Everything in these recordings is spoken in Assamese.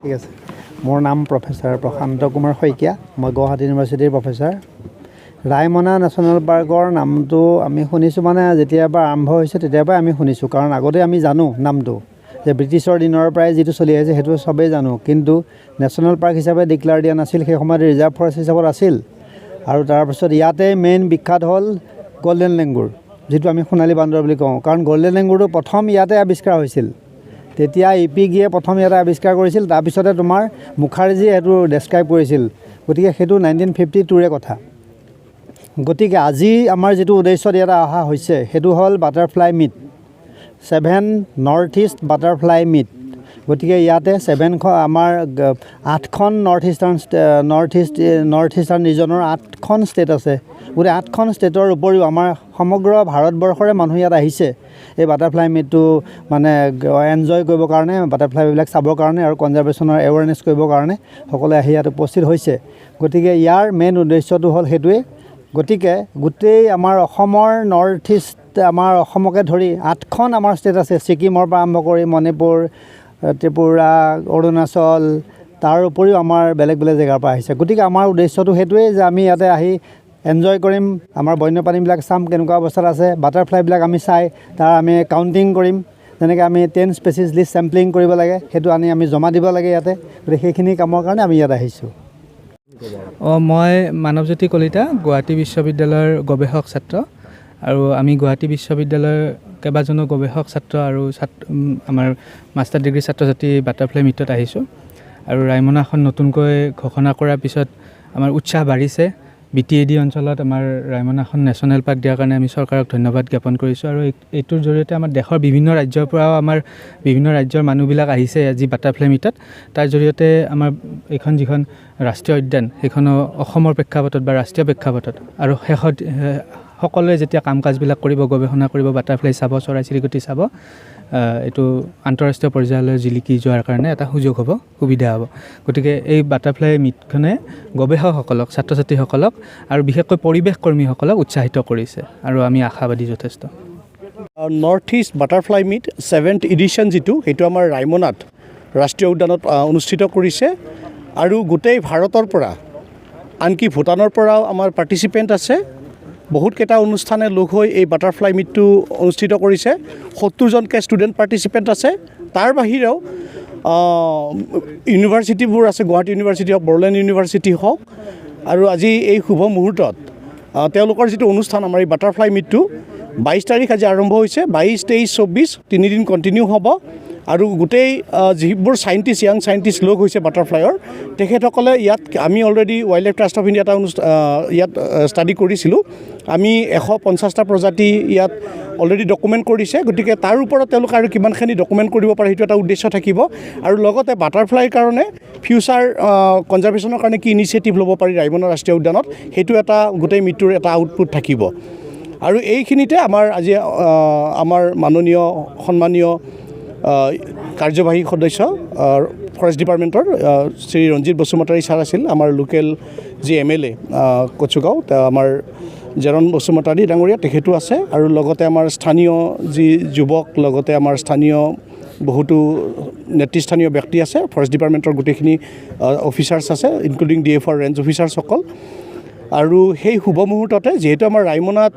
ঠিক আছে মোৰ নাম প্ৰফেচাৰ প্ৰশান্ত কুমাৰ শইকীয়া মই গুৱাহাটী ইউনিভাৰ্চিটিৰ প্ৰফেচাৰ ৰায়মনা নেশ্যনেল পাৰ্কৰ নামটো আমি শুনিছোঁ মানে যেতিয়াৰ পৰা আৰম্ভ হৈছে তেতিয়াৰ পৰাই আমি শুনিছোঁ কাৰণ আগতে আমি জানো নামটো যে ব্ৰিটিছৰ দিনৰ পৰাই যিটো চলি আছে সেইটো সবেই জানো কিন্তু নেশ্যনেল পাৰ্ক হিচাপে ডিক্লেয়াৰ দিয়া নাছিল সেই সময়ত ৰিজাৰ্ভ ফৰেষ্ট হিচাপত আছিল আৰু তাৰপিছত ইয়াতে মেইন বিখ্যাত হ'ল গল্ডেন লেংগুৰ যিটো আমি সোণালী বান্দৰ বুলি কওঁ কাৰণ গল্ডেন লেংগুৰটো প্ৰথম ইয়াতে আৱিষ্কাৰ হৈছিল তেতিয়া ইপিগিয়ে প্ৰথম ইয়াতে আৱিষ্কাৰ কৰিছিল তাৰপিছতে তোমাৰ মুখাৰ্জীয়ে সেইটো ডেছক্ৰাইব কৰিছিল গতিকে সেইটো 1952ৰে কথা গতিকে আজি আমাৰ যেটো উদ্দেশ্যত ইয়াতে অহা হৈছে সেইটো হ'ল butterfly meet 7 north east butterfly meet গতিকে ইয়াতে 7খন আমাৰ 8খন নৰ্থ ইষ্টাৰ্ণ ৰিজনৰ 8খন ষ্টেট আছে গতিকে 8খন ষ্টেটৰ উপৰিও আমাৰ সমগ্ৰ ভাৰতবৰ্ষৰে মানুহ ইয়াত আহিছে এই বাটাৰফ্লাই মিটটো মানে এনজয় কৰিবৰ কাৰণে বাটাৰফ্লাইবিলাক চাবৰ কাৰণে আৰু কনজাৰভেশ্যনৰ এৱাৰনেছ কৰিবৰ কাৰণে সকলোৱে আহি ইয়াত উপস্থিত হৈছে গতিকে ইয়াৰ মেইন উদ্দেশ্যটো হ'ল সেইটোৱে গতিকে গোটেই আমাৰ অসমৰ নৰ্থ ইষ্ট আমাৰ অসমকে ধৰি 8খন আমাৰ ষ্টেট আছে ছিকিমৰ পৰা আৰম্ভ কৰি মণিপুৰ ত্ৰিপুৰা অৰুণাচল তাৰ উপৰিও আমাৰ বেলেগ বেলেগ জেগাৰ পৰা আহিছে গতিকে আমাৰ উদ্দেশ্যটো সেইটোৱে যে আমি ইয়াতে আহি এনজয় কৰিম আমাৰ বন্যপ্ৰাণীবিলাক চাম কেনেকুৱা অৱস্থাত আছে বাটাৰফ্লাইবিলাক আমি চাই তাৰ আমি কাউণ্টিং কৰিম যেনেকৈ আমি 10 স্পেচিছ লিষ্ট চেম্পলিং কৰিব লাগে সেইটো আনি আমি জমা দিব লাগে ইয়াতে গতিকে সেইখিনি কামৰ কাৰণে আমি ইয়াত আহিছোঁ মই মানৱজ্যোতি কলিতা গুৱাহাটী বিশ্ববিদ্যালয়ৰ গৱেষক ছাত্ৰ আৰু আমি গুৱাহাটী বিশ্ববিদ্যালয়ৰ কেইবাজনো গৱেষক ছাত্ৰ আৰু আমাৰ মাষ্টাৰ ডিগ্ৰী ছাত্ৰ ছাত্ৰী বাটাৰফ্লাই মিটত আহিছোঁ আৰু ৰায়মনাখন নতুনকৈ ঘোষণা কৰাৰ পিছত আমাৰ উৎসাহ বাঢ়িছে BTAD অঞ্চলত আমাৰ ৰায়মনাখন নেশ্যনেল পাৰ্ক দিয়াৰ কাৰণে আমি চৰকাৰক ধন্যবাদ জ্ঞাপন কৰিছোঁ আৰু এইটোৰ জৰিয়তে আমাৰ দেশৰ বিভিন্ন ৰাজ্যৰ পৰাও আমাৰ বিভিন্ন ৰাজ্যৰ মানুহবিলাক আহিছে আজি বাটাৰফ্লাই মিটত তাৰ জৰিয়তে আমাৰ এইখন যিখন ৰাষ্ট্ৰীয় উদ্যান সেইখনো অসমৰ প্ৰেক্ষাপটত বা ৰাষ্ট্ৰীয় প্ৰেক্ষাপটত আৰু শেষত সকলোৱে যেতিয়া কাম কাজবিলাক কৰিব গৱেষণা কৰিব বাটাৰফ্লাই চাব চৰাই চিৰিকটি চাব এইটো আন্তঃৰাষ্ট্ৰীয় পৰ্যায়লৈ জিলিকি যোৱাৰ কাৰণে এটা সুযোগ হ'ব সুবিধা হ'ব গতিকে এই বাটাৰফ্লাই মিটখনে গৱেষকসকলক ছাত্ৰ ছাত্ৰীসকলক আৰু বিশেষকৈ পৰিৱেশ কৰ্মীসকলক উৎসাহিত কৰিছে আৰু আমি আশাবাদী যথেষ্ট north east butterfly meet 7th edition যিটো সেইটো আমাৰ ৰায়মনাত ৰাষ্ট্ৰীয় উদ্যানত অনুষ্ঠিত কৰিছে আৰু গোটেই ভাৰতৰ পৰা আনকি ভূটানৰ পৰাও আমাৰ পাৰ্টিচিপেণ্ট আছে বহুতকেইটা অনুষ্ঠানে লগ হৈ এই বাটাৰফ্লাই মিটটো অনুষ্ঠিত কৰিছে 70জনকৈ ষ্টুডেণ্ট পাৰ্টিচিপেণ্ট আছে তাৰ বাহিৰেও ইউনিভাৰ্চিটিবোৰ আছে গুৱাহাটী ইউনিভাৰ্চিটি হওক বড়োলেণ্ড ইউনিভাৰ্চিটি হওক আৰু আজি এই শুভ মুহূৰ্তত তেওঁলোকৰ যিটো অনুষ্ঠান আমাৰ এই বাটাৰফ্লাই মিটটো 22 তাৰিখ আজি আৰম্ভ হৈছে 22, 23, 24 তিনিদিন কণ্টিনিউ হ'ব আৰু গোটেই যিবোৰ চাইণ্টিষ্ট ইয়াং চাইণ্টিষ্ট লগ হৈছে বাটাৰফ্লাইৰ তেখেতসকলে ইয়াত আমি already wild life trust of India এটা ইয়াত ষ্টাডি কৰিছিলোঁ আমি 150টা প্ৰজাতি ইয়াত অলৰেডি ডকুমেণ্ট কৰিছে গতিকে তাৰ ওপৰত তেওঁলোকে আৰু কিমানখিনি ডকুমেণ্ট কৰিব পাৰে সেইটো এটা উদ্দেশ্য থাকিব আৰু লগতে বাটাৰফ্লাইৰ কাৰণে ফিউচাৰ কনজাৰভেশ্যনৰ কাৰণে কি ইনিচিয়েটিভ ল'ব পাৰি ৰায়মনা ৰাষ্ট্ৰীয় উদ্যানত সেইটো এটা গোটেই মিটটোৰ এটা আউটপুট থাকিব আৰু এইখিনিতে আজি আমাৰ মাননীয় সন্মানীয় কাৰ্যবাহী সদস্য ফৰেষ্ট ডিপাৰ্টমেণ্টৰ শ্ৰী ৰঞ্জিত বসুমতাৰী ছাৰ আছিল আমাৰ লোকেল যি MLA কচুগাঁও আমাৰ জেৰণ বসুমতাৰী ডাঙৰীয়া তেখেতো আছে আৰু লগতে আমাৰ স্থানীয় যি যুৱক লগতে আমাৰ স্থানীয় বহুতো নেতৃস্থানীয় ব্যক্তি আছে ফৰেষ্ট ডিপাৰ্টমেণ্টৰ গোটেইখিনি অফিচাৰ্ছ আছে ইনক্লুডিং DFR ৰেঞ্জ অফিচাৰ্ছসকল আৰু সেই শুভ মুহূৰ্ততে যিহেতু আমাৰ ৰায়মনাত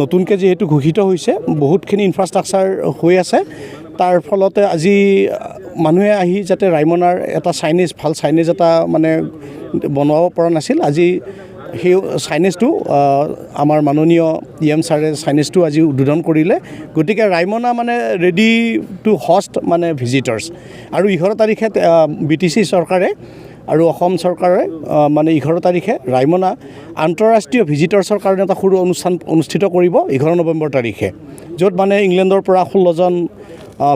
নতুনকৈ যিহেতু ঘোষিত হৈছে বহুতখিনি ইনফ্ৰাষ্ট্ৰাকচাৰ হৈ আছে তাৰ ফলতে আজি মানুহে আহি যাতে ৰায়মনাৰ এটা চাইনেজ ভাল চাইনেজ এটা মানে বনাব পৰা নাছিল আজি সেই চাইনেজটো আমাৰ মাননীয় EM ছাৰে চাইনেজটো আজি উদ্বোধন কৰিলে গতিকে ৰায়মনা মানে ৰেডি টু হষ্ট মানে ভিজিটাৰ্ছ আৰু 11 তাৰিখে BTC চৰকাৰে আৰু অসম চৰকাৰে মানে 11 তাৰিখে ৰায়মনা আন্তঃৰাষ্ট্ৰীয় ভিজিটাৰ্ছৰ কাৰণে এটা সৰু অনুষ্ঠান অনুষ্ঠিত কৰিব 11 নৱেম্বৰ তাৰিখে য'ত মানে ইংলেণ্ডৰ পৰা 16জন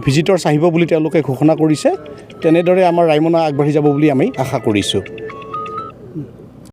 ভিজিটাৰ্ছ আহিব বুলি তেওঁলোকে ঘোষণা কৰিছে তেনেদৰে আমাৰ ৰায়মনা আগবাঢ়ি যাব বুলি আমি আশা কৰিছোঁ